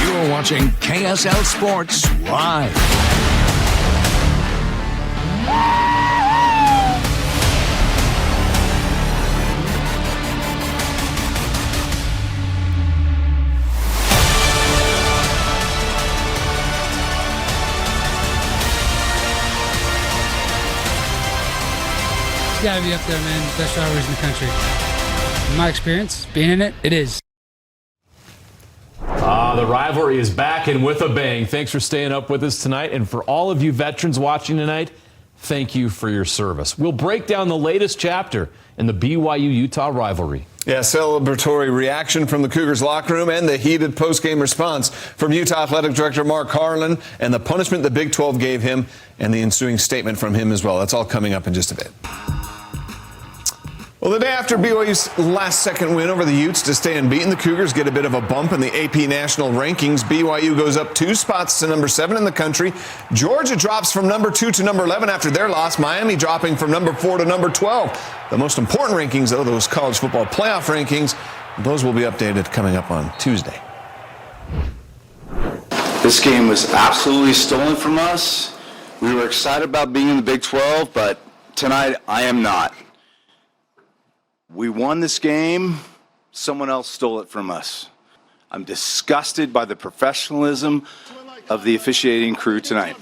You're watching KSL Sports Live. It's got to be up there, man. Best rivalries in the country. In my experience, being in it, it is. The rivalry is back and with a bang. Thanks for staying up with us tonight. And for all of you veterans watching tonight, thank you for your service. We'll break down the latest chapter in the BYU-Utah rivalry. Yeah, celebratory reaction from the Cougars locker room and the heated post-game response from Utah Athletic Director Mark Harlan and the punishment the Big 12 gave him and the ensuing statement from him as well. That's all coming up in just a bit. Well, the day after BYU's last-second win over the Utes to stay unbeaten, the Cougars get a bit of a bump in the AP National Rankings. BYU goes up 2 spots to number 7 in the country. Georgia drops from number 2 to number 11 after their loss. Miami dropping from number 4 to number 12. The most important rankings, though, those college football playoff rankings, those will be updated coming up on Tuesday. This game was absolutely stolen from us. We were excited about being in the Big 12, but tonight I am not. We won this game. Someone else stole it from us. I'm disgusted by the professionalism of the officiating crew tonight.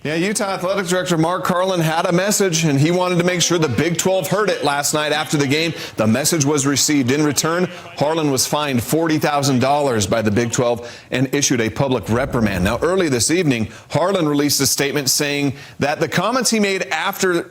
Yeah, Utah Athletic Director Mark Harlan had a message, and he wanted to make sure the Big 12 heard it last night after the game. The message was received. In return, Harlan was fined $40,000 by the Big 12 and issued a public reprimand. Now, early this evening, Harlan released a statement saying that the comments he made after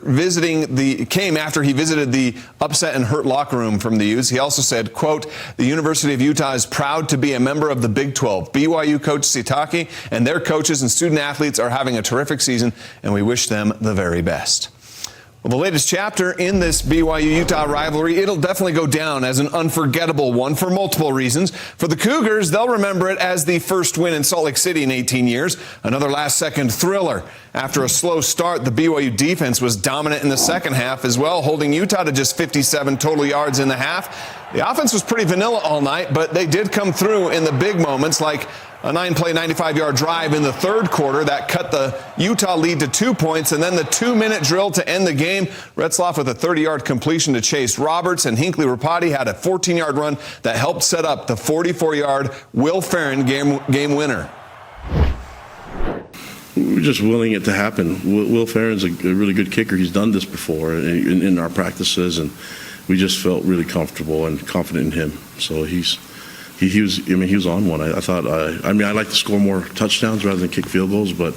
came after he visited the upset and hurt locker room from the Utes. He also said, quote, "The University of Utah is proud to be a member of the Big 12. BYU coach Sitake and their coaches and student athletes are having a terrific season, and we wish them the very best." Well, the latest chapter in this BYU-Utah rivalry, it'll definitely go down as an unforgettable one for multiple reasons. For the Cougars, they'll remember it as the first win in Salt Lake City in 18 years, another last-second thriller. After a slow start, the BYU defense was dominant in the second half as well, holding Utah to just 57 total yards in the half. The offense was pretty vanilla all night, but they did come through in the big moments, like a 9-play, 95-yard drive in the third quarter that cut the Utah lead to 2 points, and then the 2-minute drill to end the game. Retzlaff with a 30-yard completion to Chase Roberts, and Hinckley Rapati had a 14-yard run that helped set up the 44-yard Will Ferrin game winner. We're just willing it to happen. Will Ferrin's a really good kicker. He's done this before in our practices, and we just felt really comfortable and confident in him. So he was on one. I like to score more touchdowns rather than kick field goals, but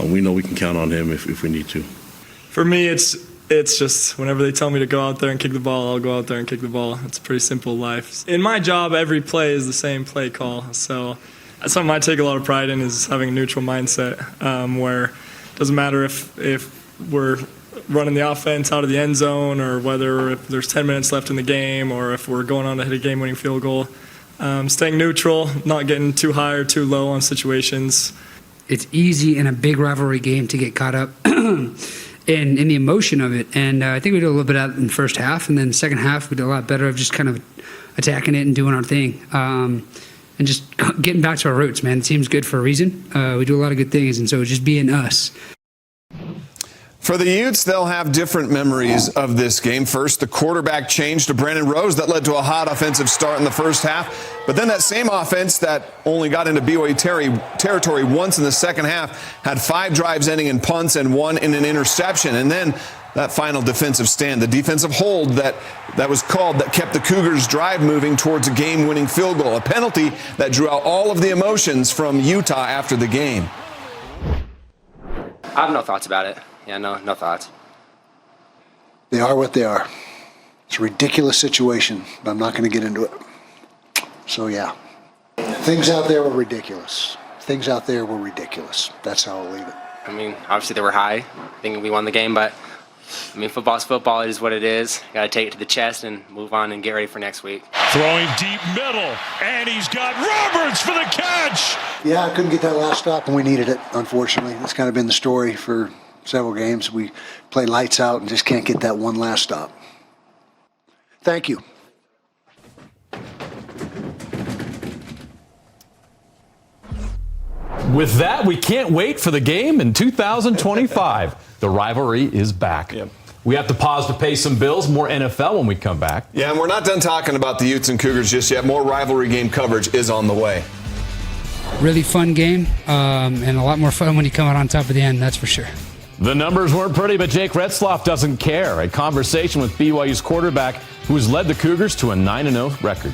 we know we can count on him if we need to. For me, it's just whenever they tell me to go out there and kick the ball, I'll go out there and kick the ball. It's a pretty simple life. In my job, every play is the same play call. So that's something I take a lot of pride in, is having a neutral mindset where it doesn't matter if we're running the offense out of the end zone or whether if there's 10 minutes left in the game or if we're going on to hit a game-winning field goal. Staying neutral, not getting too high or too low on situations. It's easy in a big rivalry game to get caught up in the emotion of it. And I think we did a little bit of that in the first half. And then the second half, we did a lot better of just kind of attacking it and doing our thing. And just getting back to our roots, man. The team's good for a reason. We do a lot of good things, and so just being us. For the Utes, they'll have different memories of this game. First, the quarterback change to Brandon Rose that led to a hot offensive start in the first half. But then that same offense that only got into BYU territory once in the second half had 5 drives ending in punts and 1 in an interception. And then that final defensive stand, the defensive hold that was called that kept the Cougars' drive moving towards a game-winning field goal, a penalty that drew out all of the emotions from Utah after the game. I have no thoughts about it. Yeah, no thoughts. They are what they are. It's a ridiculous situation, but I'm not going to get into it. So, yeah. Things out there were ridiculous. That's how I'll leave it. I mean, obviously they were high, thinking we won the game, but I mean, football's football. It is what it is. Got to take it to the chest and move on and get ready for next week. Throwing deep middle, and he's got Roberts for the catch. Yeah, I couldn't get that last stop when we needed it, unfortunately. That's kind of been the story for several games. We play lights out and just can't get that one last stop. Thank you. With that, we can't wait for the game in 2025. The rivalry is back. Yep. We have to pause to pay some bills. More NFL when we come back. Yeah, and we're not done talking about the Utes and Cougars just yet. More rivalry game coverage is on the way. Really fun game, and a lot more fun when you come out on top at the end, that's for sure. The numbers weren't pretty, but Jake Retzlaff doesn't care. A conversation with BYU's quarterback, who has led the Cougars to a 9-0 record.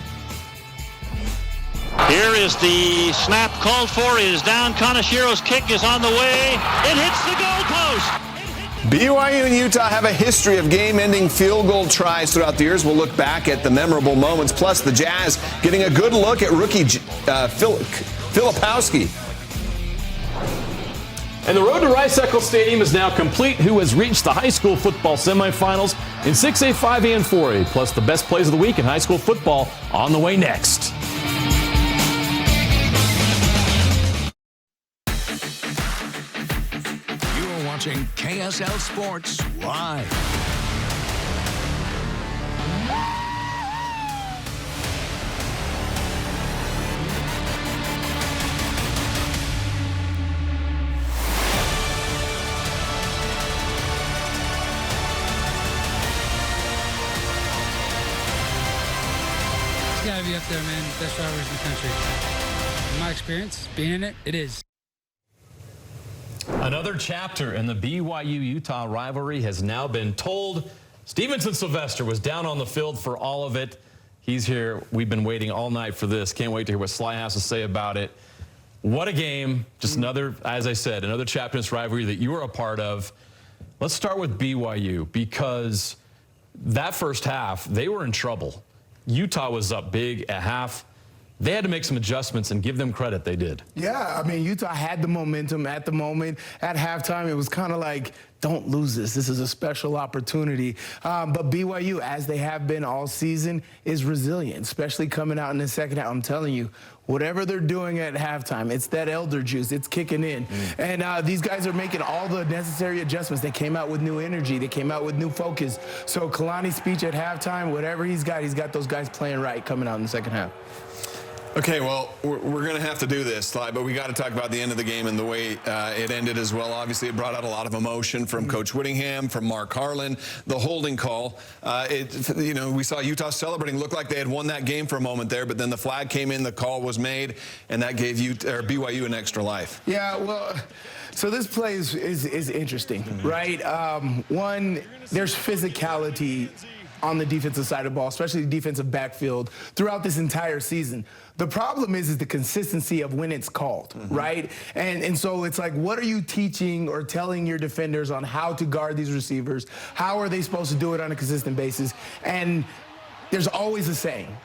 Here is the snap called for. It is down. Kanashiro's kick is on the way. It hits the goalpost. BYU and Utah have a history of game-ending field goal tries throughout the years. We'll look back at the memorable moments, plus the Jazz getting a good look at rookie Filipowski. And the road to Rice-Eccles Stadium is now complete. Who has reached the high school football semifinals in 6A, 5A, and 4A, plus the best plays of the week in high school football on the way next. Watching KSL Sports Live. It's got to be up there, man. Best rivalries in the country. In my experience, being in it, it is. Another chapter in the BYU-Utah rivalry has now been told. Stevenson Sylvester was down on the field for all of it. He's here. We've been waiting all night for this. Can't wait to hear what Sly has to say about it. What a game. Just another, as I said, another chapter in this rivalry that you were a part of. Let's start with BYU, because that first half, they were in trouble. Utah was up big at half. They had to make some adjustments, and give them credit, they did. Yeah, I mean, Utah had the momentum at the moment. At halftime, it was kind of like, don't lose this. This is a special opportunity. But BYU, as they have been all season, is resilient, especially coming out in the second half. I'm telling you, whatever they're doing at halftime, it's that elder juice. It's kicking in. And these guys are making all the necessary adjustments. They came out with new energy. They came out with new focus. So Kalani's speech at halftime, whatever he's got those guys playing right coming out in the second half. Okay, well, we're going to have to do this, Sly, but we got to talk about the end of the game and the way it ended as well. Obviously, it brought out a lot of emotion from Coach Whittingham, from Mark Harlan, the holding call. We saw Utah celebrating. Looked like they had won that game for a moment there, but then the flag came in, the call was made, and that gave BYU an extra life. Yeah, well, so this play is interesting, right? One, there's physicality on the defensive side of the ball, especially the defensive backfield, throughout this entire season. The problem is the consistency of when it's called, right? And so it's like, what are you teaching or telling your defenders on how to guard these receivers? How are they supposed to do it on a consistent basis? And there's always a saying,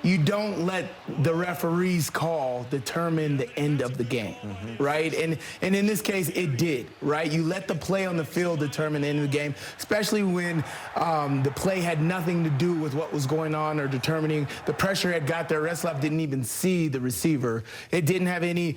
you don't let the referee's call determine the end of the game, right? And in this case, it did, right? You let the play on the field determine the end of the game, especially when the play had nothing to do with what was going on or determining. The pressure had got there. Retzlaff didn't even see the receiver. It didn't have any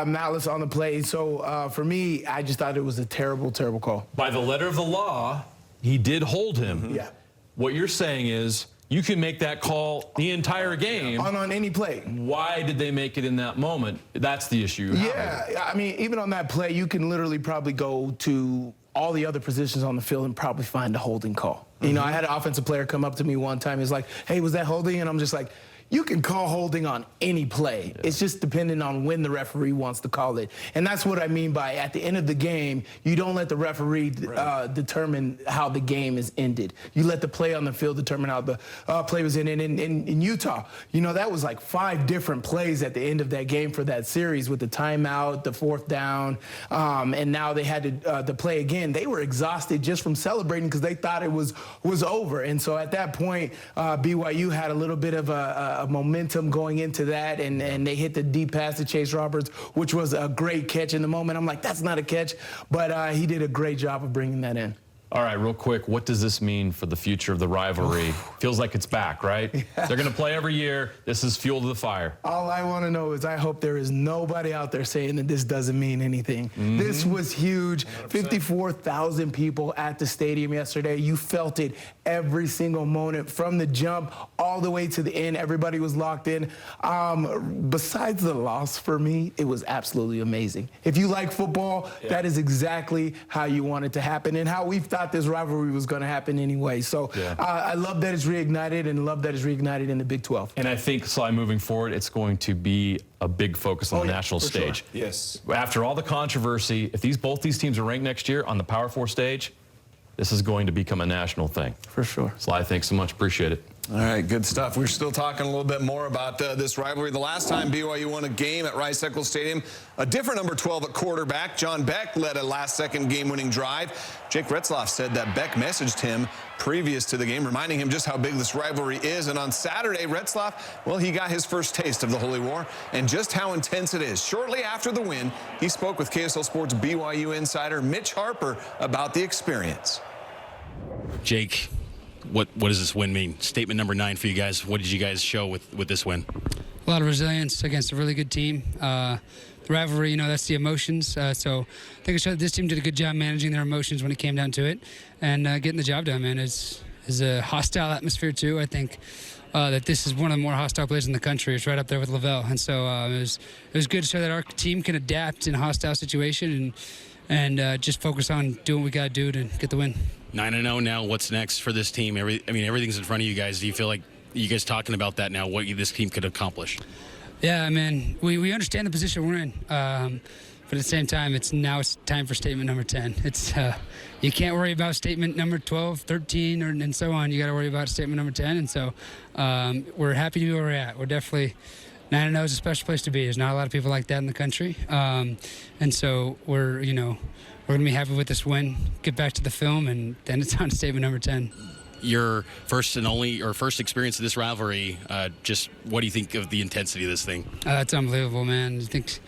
malice on the play. So for me, I just thought it was a terrible, terrible call. By the letter of the law, he did hold him. Yeah. What you're saying is, you can make that call the entire game. On any play. Why did they make it in that moment? That's the issue. Yeah, I mean, even on that play, you can literally probably go to all the other positions on the field and probably find a holding call. You know, I had an offensive player come up to me one time. He's like, hey, was that holding? And I'm just like, you can call holding on any play. Yeah. It's just dependent on when the referee wants to call it. And that's what I mean by at the end of the game, you don't let the referee determine how the game is ended. You let the play on the field determine how the play was ended. And in Utah, you know, that was like 5 different plays at the end of that game for that series with the timeout, the 4th down, and now they had to play again. They were exhausted just from celebrating because they thought it was over. And so at that point, BYU had a little bit of a momentum going into that, and they hit the deep pass to Chase Roberts, which was a great catch in the moment. I'm like, that's not a catch, but he did a great job of bringing that in. All right, real quick, what does this mean for the future of the rivalry? Feels like it's back, right? Yeah. They're going to play every year. This is fuel to the fire. All I want to know is I hope there is nobody out there saying that this doesn't mean anything. This was huge. 54,000 people at the stadium yesterday. You felt it every single moment from the jump all the way to the end. Everybody was locked in. Besides the loss for me, it was absolutely amazing. If you like football, that is exactly how you want it to happen and how we thought this rivalry was going to happen anyway. So I love that it's reignited and love that it's reignited in the Big 12. And I think, Sly, moving forward, it's going to be a big focus on the national stage. Sure. Yes. After all the controversy, if both these teams are ranked next year on the Power 4 stage, this is going to become a national thing. For sure. Sly, thanks so much. Appreciate it. All right, good stuff. We're still talking a little bit more about this rivalry. The last time BYU won a game at Rice-Eccles Stadium, a different number 12 at quarterback, John Beck, led a last-second game-winning drive. Jake Retzlaff said that Beck messaged him previous to the game, reminding him just how big this rivalry is. And on Saturday, Retzlaff, well, he got his first taste of the Holy War and just how intense it is. Shortly after the win, he spoke with KSL Sports BYU insider Mitch Harper about the experience. Jake, what does this win mean? Statement number 9 for you guys. What did you guys show with this win? A lot of resilience against a really good team. The rivalry, that's the emotions. So I think it showed that this team did a good job managing their emotions when it came down to it, and getting the job done, man. Is a hostile atmosphere too. I think that this is one of the more hostile places in the country. It's right up there with Lavelle, and so it was good to show that our team can adapt in a hostile situation and just focus on doing what we got to do to get the win. 9-0 now. What's next for this team? Everything's in front of you guys. Do you feel like you guys talking about that now? What this team could accomplish? Yeah, man. We understand the position we're in, but at the same time, it's time for statement number 10. It's you can't worry about statement number 12, 13, and so on. You got to worry about statement number 10, and so we're happy to be where we're at. We're definitely 9-0 is a special place to be. There's not a lot of people like that in the country, and so we're going to be happy with this win, get back to the film, and then it's on to statement number 10. Your first experience of this rivalry, just what do you think of the intensity of this thing? It's unbelievable, man. I think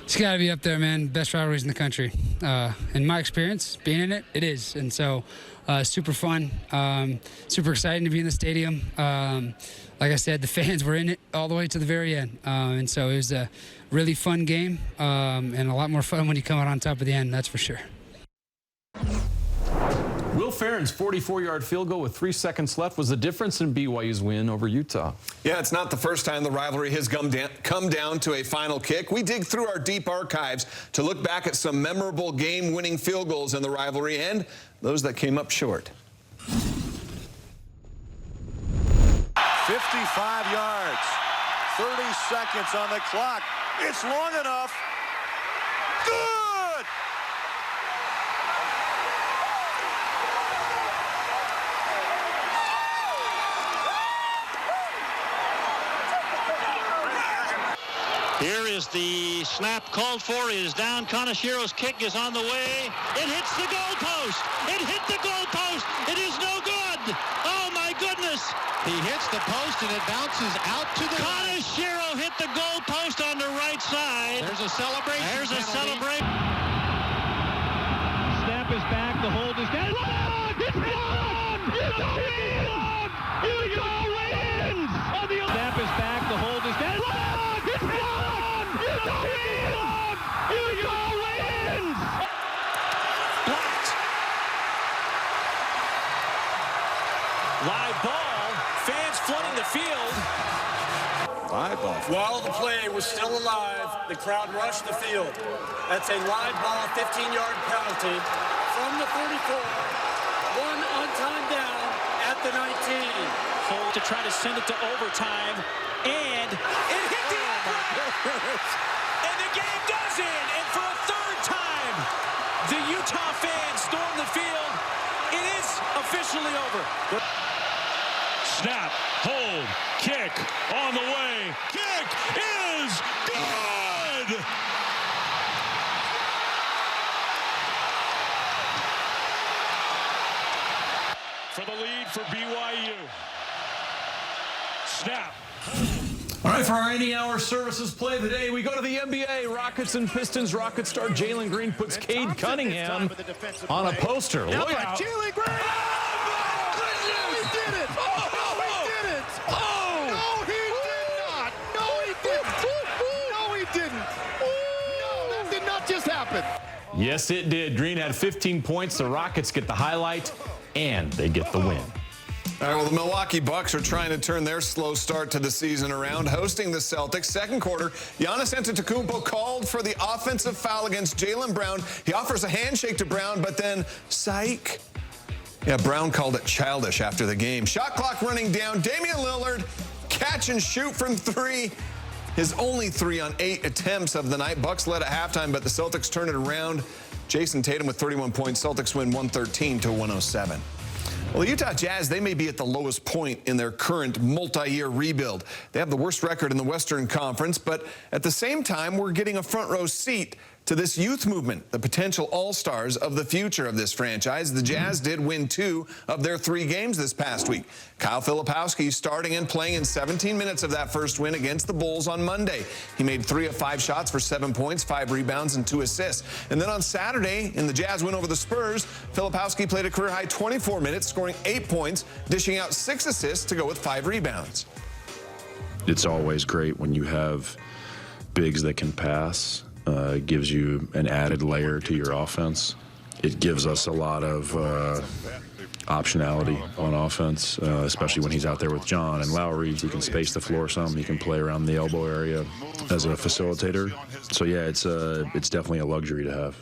it's got to be up there, man. Best rivalries in the country. In my experience, being in it, it is. And so super fun, super exciting to be in the stadium. Like I said, the fans were in it all the way to the very end. And so it was a really fun game and a lot more fun when you come out on top at the end, that's for sure. Will Farron's 44-yard field goal with 3 seconds left was the difference in BYU's win over Utah. Yeah, it's not the first time the rivalry has come down to a final kick. We dig through our deep archives to look back at some memorable game-winning field goals in the rivalry and those that came up short. 55 yards, 30 seconds on the clock. It's long enough. Good! Here is the snap called for. It is down. Kanashiro's kick is on the way. It hits the goalpost. It hit the goalpost. It is no good. Oh, my goodness. He hits the post and it bounces out to the Kanashiro hit the goalpost on the right side. There's a celebration. There's a celebration. Snap is back. The hold is down. It's gone! Utah wins! Utah wins! Snap is back. The hold is down. It's gone! Utah wins! Utah wins! Blocked. Live ball. Fans flooding the field. Live ball. While the play was still alive, the crowd rushed the field. That's a live ball, 15-yard penalty from the 34. One on time down at the 19. Hold to try to send it to overtime, and it hit the and the game does end. And for a third time, the Utah fans storm the field. It is officially over. Snap, hold, kick, on the way. Kick is good! For the lead for BYU. Snap. All right, for our 80-hour services play of the day, we go to the NBA. Rockets and Pistons. Rocket star Jalen Green puts Cade Cunningham on a poster. Look out. Jalen Green! Oh, my goodness! He did it! Oh, no, he didn't! Oh! No, he did not! No, he didn't! No, he didn't! No, that did not just happen. Yes, it did. Green had 15 points. The Rockets get the highlight, and they get the win. All right, well, the Milwaukee Bucks are trying to turn their slow start to the season around, hosting the Celtics. Second quarter, Giannis Antetokounmpo called for the offensive foul against Jaylen Brown. He offers a handshake to Brown, but then, psych. Yeah, Brown called it childish after the game. Shot clock running down. Damian Lillard, catch and shoot from three. His only 3 on 8 attempts of the night. Bucks led at halftime, but the Celtics turn it around. Jason Tatum with 31 points. Celtics win 113-107. Well, the Utah Jazz, they may be at the lowest point in their current multi-year rebuild. They have the worst record in the Western Conference, but at the same time, we're getting a front row seat to this youth movement, the potential all-stars of the future of this franchise. The Jazz did win 2 of their 3 games this past week. Kyle Filipowski starting and playing in 17 minutes of that first win against the Bulls on Monday. He made 3 of 5 shots for 7 points, 5 rebounds, and 2 assists. And then on Saturday, in the Jazz win over the Spurs, Filipowski played a career-high 24 minutes, scoring 8 points, dishing out 6 assists to go with 5 rebounds. It's always great when you have bigs that can pass. It gives you an added layer to your offense. It gives us a lot of optionality on offense, especially when he's out there with John and Lowry. He can space the floor some. He can play around the elbow area as a facilitator. So, yeah, it's definitely a luxury to have.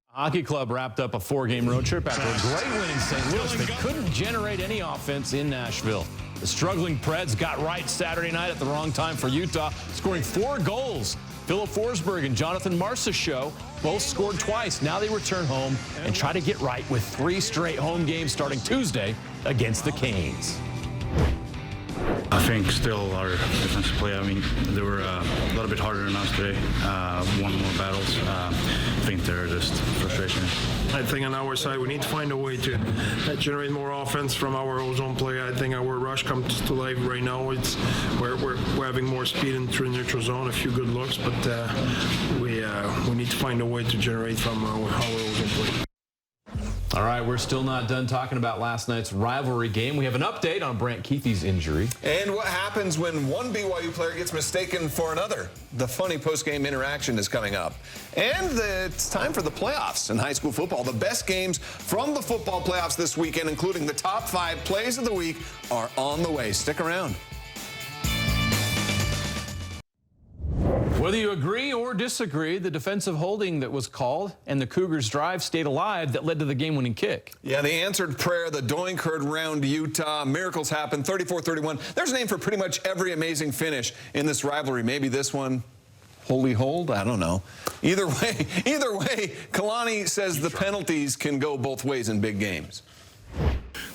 Hockey Club wrapped up a 4-game road trip after a great win in St. Louis. They couldn't generate any offense in Nashville. The struggling Preds got right Saturday night at the wrong time for Utah, scoring 4 goals. Philip Forsberg and Jonathan Marchessault both scored twice. Now they return home and try to get right with 3 straight home games starting Tuesday against the Canes. I think still our defensive play, they were a little bit harder than us today. Won more battles. I think they're just frustration. I think on our side, we need to find a way to generate more offense from our ozone play. I think our rush comes to life right now. We're having more speed in through neutral zone, a few good looks, but we need to find a way to generate from our ozone play. All right, we're still not done talking about last night's rivalry game. We have an update on Brant Keithie's injury. And what happens when one BYU player gets mistaken for another? The funny post-game interaction is coming up. And it's time for the playoffs in high school football. The best games from the football playoffs this weekend, including the top 5 plays of the week, are on the way. Stick around. Whether you agree or disagree, the defensive holding that was called and the Cougars' drive stayed alive that led to the game-winning kick. Yeah, the answered prayer, the doink heard round Utah. Miracles happen, 34-31. There's a name for pretty much every amazing finish in this rivalry. Maybe this one, holy hold? I don't know. Either way, Kalani says the penalties can go both ways in big games.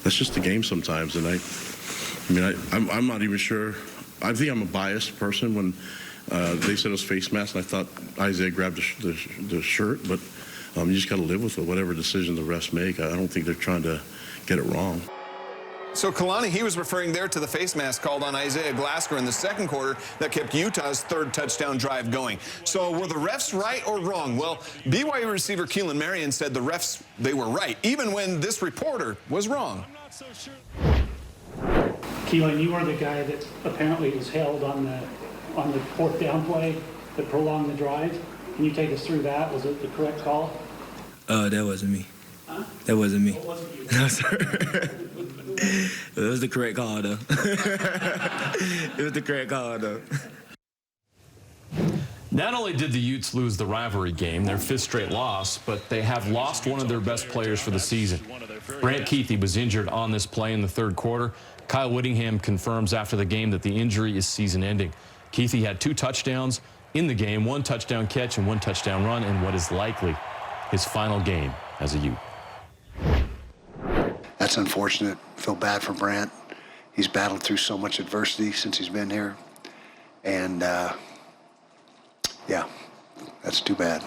That's just the game sometimes, and I'm not even sure. I think I'm a biased person when they said it was face mask, and I thought Isaiah grabbed the shirt, but you just got to live with it, whatever decision the refs make. I don't think they're trying to get it wrong. So Kalani, he was referring there to the face mask called on Isaiah Glasgow in the second quarter that kept Utah's 3rd touchdown drive going. So were the refs right or wrong? Well, BYU receiver Keelan Marion said the refs, they were right, even when this reporter was wrong. I'm not so sure. Keelan, you are the guy that apparently was held on the 4th down play that prolonged the drive. Can you take us through that? Was it the correct call? That wasn't me. Huh? That wasn't me. What wasn't you? No, sir. It was the correct call, though. It was the correct call, though. Not only did the Utes lose the rivalry game, their 5th straight loss, but they have lost one of their best players for the season. Brant Keithie was injured on this play in the 3rd quarter. Kyle Whittingham confirms after the game that the injury is season-ending. Keithie had 2 touchdowns in the game, 1 touchdown catch and 1 touchdown run in what is likely his final game as a Ute. That's unfortunate. Feel bad for Brant. He's battled through so much adversity since he's been here. And, yeah, that's too bad.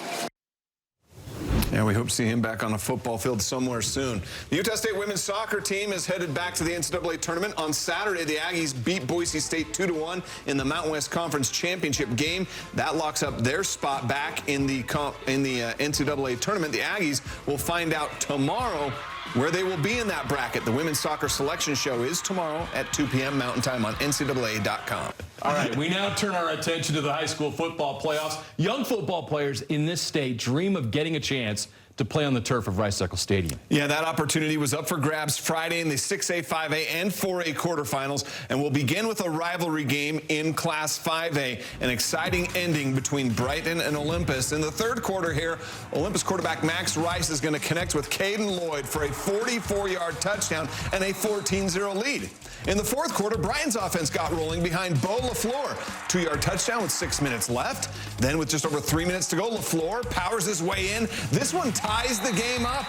Yeah, we hope to see him back on a football field somewhere soon. The Utah State women's soccer team is headed back to the NCAA tournament. On Saturday, the Aggies beat Boise State 2-1 in the Mountain West Conference Championship game. That locks up their spot back in the NCAA tournament. The Aggies will find out tomorrow where they will be in that bracket. The women's soccer selection show is tomorrow at 2 p.m. Mountain Time on NCAA.com. All right, we now turn our attention to the high school football playoffs. Young football players in this state dream of getting a chance to play on the turf of Rice-Eccles Stadium. Yeah, that opportunity was up for grabs Friday in the 6A, 5A, and 4A quarterfinals, and we'll begin with a rivalry game in Class 5A, an exciting ending between Brighton and Olympus. In the third quarter here, Olympus quarterback Max Rice is going to connect with Caden Lloyd for a 44-yard touchdown and a 14-0 lead. In the fourth quarter, Brighton's offense got rolling behind Bo LaFleur. 2-yard touchdown with 6 minutes left. Then with just over 3 minutes to go, LaFleur powers his way in. This one ties the game up.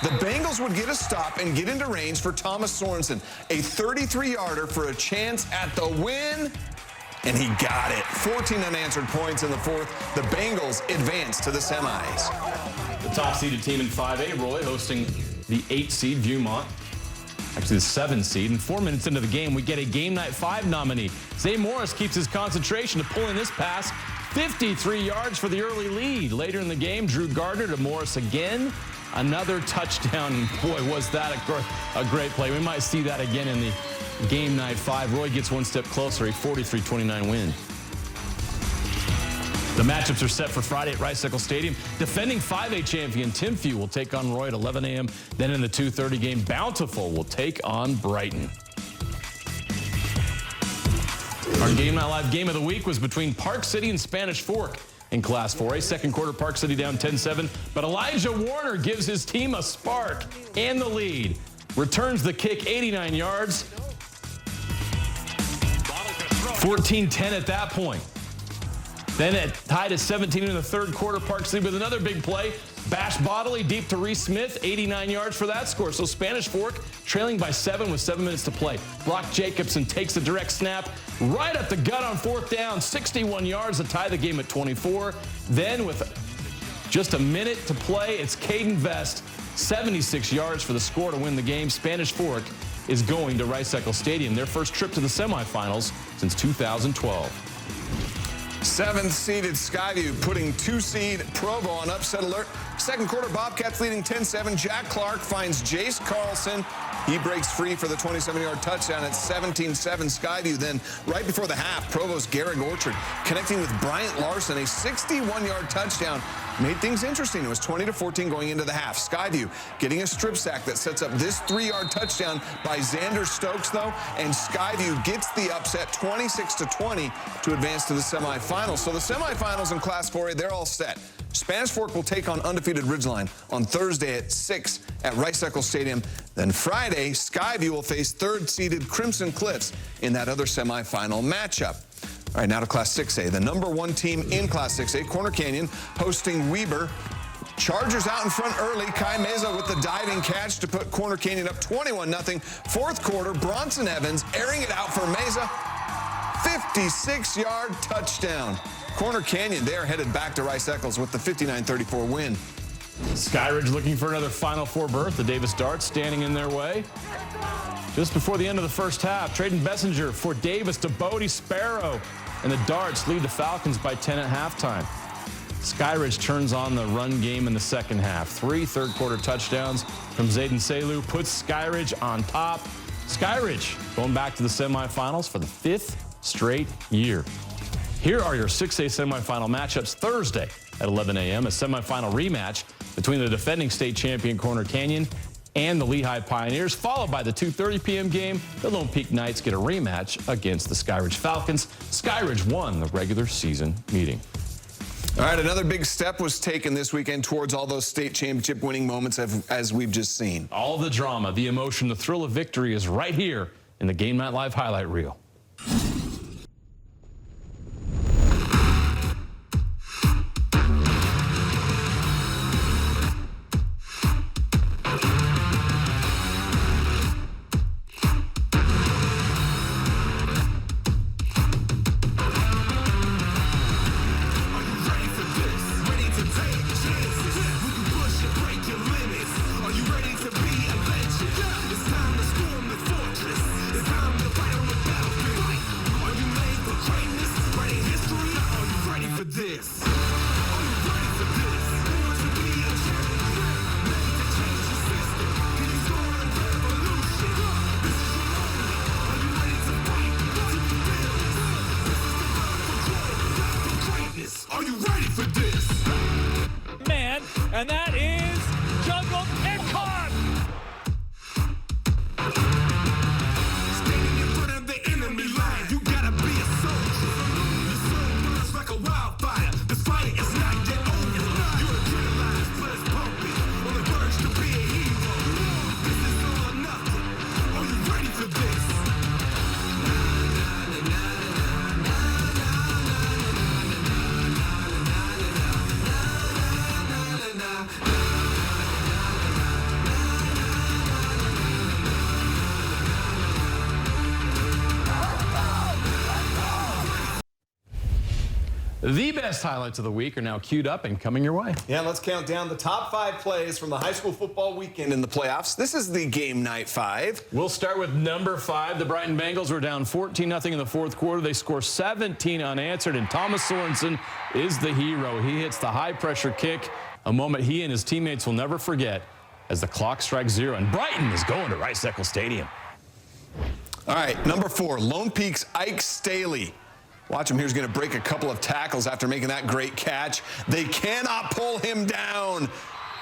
The Bengals would get a stop and get into range for Thomas Sorensen, a 33-yarder for a chance at the win. And he got it. 14 unanswered points in the fourth. The Bengals advance to the semis. The top-seeded team in 5A, Roy, hosting the 8-seed Viewmont. Actually, the 7 seed. And 4 minutes into the game, we get a Game Night 5 nominee. Zay Morris keeps his concentration to pulling this pass 53 yards for the early lead. Later in the game, Drew Gardner to Morris again. Another touchdown. Boy, was that a great play. We might see that again in the Game Night 5. Roy gets one step closer, a 43-29 win. The matchups are set for Friday at Rice-Eccles Stadium. Defending 5A champion Timpview will take on Roy at 11 a.m. Then in the 2:30 game, Bountiful will take on Brighton. Our Game Night Live game of the week was between Park City and Spanish Fork in Class 4A. Second quarter, Park City down 10-7, but Elijah Warner gives his team a spark and the lead. Returns the kick 89 yards. 14-10 at that point. Then it tied at 17 in the third quarter. Park City with another big play. Bash Bodley deep to Reese Smith, 89 yards for that score. So Spanish Fork trailing by 7 with 7 minutes to play. Brock Jacobson takes the direct snap right at the gut on fourth down, 61 yards to tie the game at 24. Then with just a minute to play, it's Caden Vest, 76 yards for the score to win the game. Spanish Fork is going to Rice-Eccles Stadium, their first trip to the semifinals since 2012. 7th-seeded Skyview putting 2-seed Provo on upset alert. Second quarter, Bobcats leading 10-7. Jack Clark finds Jace Carlson. He breaks free for the 27-yard touchdown at 17-7 Skyview. Then right before the half, Provo's Garrett Orchard connecting with Bryant Larson. A 61-yard touchdown made things interesting. It was 20-14 going into the half. Skyview getting a strip sack that sets up this 3-yard touchdown by Xander Stokes, though. And Skyview gets the upset 26-20 to advance to the semifinals. So the semifinals in Class 4A, they're all set. Spanish Fork will take on undefeated Ridgeline on Thursday at 6 at Rice-Eccles Stadium. Then Friday, Skyview will face third-seeded Crimson Cliffs in that other semifinal matchup. All right, now to Class 6A. The number 1 team in Class 6A, Corner Canyon, hosting Weber. Chargers out in front early. Kai Meza with the diving catch to put Corner Canyon up 21-0. Fourth quarter, Bronson Evans airing it out for Meza. 56-yard touchdown. Corner Canyon, they're headed back to Rice-Eccles with the 59-34 win. Skyridge looking for another Final Four berth. The Davis Darts standing in their way. Just before the end of the first half, Traden Bessinger for Davis to Bodie Sparrow. And the Darts lead the Falcons by 10 at halftime. Skyridge turns on the run game in the second half. 3 third-quarter touchdowns from Zayden Selu puts Skyridge on top. Skyridge going back to the semifinals for the 5th straight year. Here are your 6A semifinal matchups Thursday at 11 a.m. A semifinal rematch between the defending state champion Corner Canyon and the Lehigh Pioneers, followed by the 2:30 p.m. game. The Lone Peak Knights get a rematch against the Skyridge Falcons. Skyridge won the regular season meeting. All right, another big step was taken this weekend towards all those state championship winning moments as we've just seen. All the drama, the emotion, the thrill of victory is right here in the Game Night Live highlight reel. And that is juggled and caught. Standing in front of the enemy line, you gotta be a soldier. The soul burns like a wildfire. The fight is not yet over. You're adrenalized, blood is pumping, on the verge to be a hero. This is all or nothing. Are you ready for this? The best highlights of the week are now queued up and coming your way. Yeah, let's count down the top 5 plays from the high school football weekend in the playoffs. This is the game night 5. We'll start with number 5. The Brighton Bengals were down 14-0 in the fourth quarter. They score 17 unanswered, and Thomas Sorensen is the hero. He hits the high-pressure kick, a moment he and his teammates will never forget as the clock strikes 0, and Brighton is going to Rice-Eccles Stadium. All right, number 4, Lone Peak's Ike Staley. Watch him here. He's going to break a couple of tackles after making that great catch. They cannot pull him down.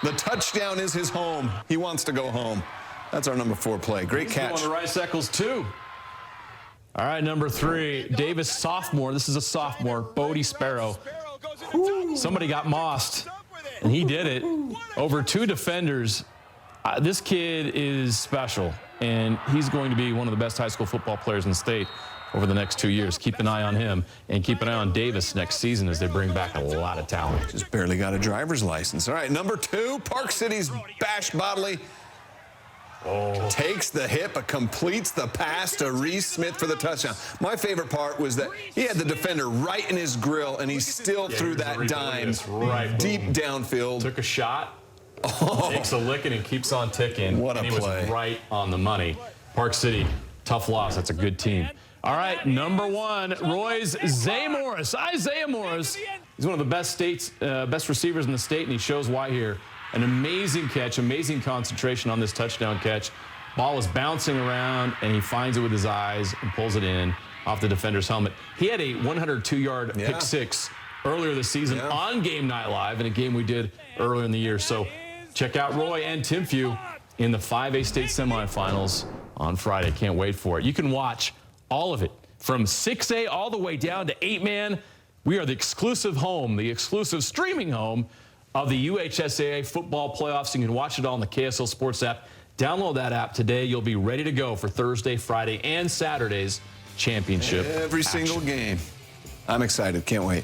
The touchdown is his home. He wants to go home. That's our number 4 play. Great catch. Going to Rice-Eccles too. All right, number 3, Davis sophomore. This is a sophomore, Bodie Sparrow. Somebody got mossed, and he did it over 2 defenders. This kid is special, and he's going to be one of the best high school football players in the state over the next 2 years. Keep an eye on him, and keep an eye on Davis next season as they bring back a lot of talent. Just barely got a driver's license. All right, number 2, Park City's Bash Bodley. Takes the hit, but completes the pass to Reese Smith for the touchdown. My favorite part was that he had the defender right in his grill, and he still threw that dime deep downfield. Took a shot, takes a licking, and keeps on ticking. What a and he play. was right on the money. Park City, tough loss. That's a good team. All right, number 1, Roy's Zay Morris. Isaiah Morris. He's one of the best receivers in the state, and he shows why here. An amazing catch, amazing concentration on this touchdown catch. Ball is bouncing around, and he finds it with his eyes and pulls it in off the defender's helmet. He had a 102-yard pick 6 earlier this season on Game Night Live in a game we did earlier in the year. So check out Roy and Tim Few in the 5A state semifinals on Friday. Can't wait for it. You can watch all of it from 6A all the way down to 8-man. We are the exclusive home, the exclusive streaming home of the UHSAA football playoffs. You can watch it all on the KSL Sports app. Download that app today. You'll be ready to go for Thursday, Friday, and Saturday's championship Every single game. I'm excited. Can't wait.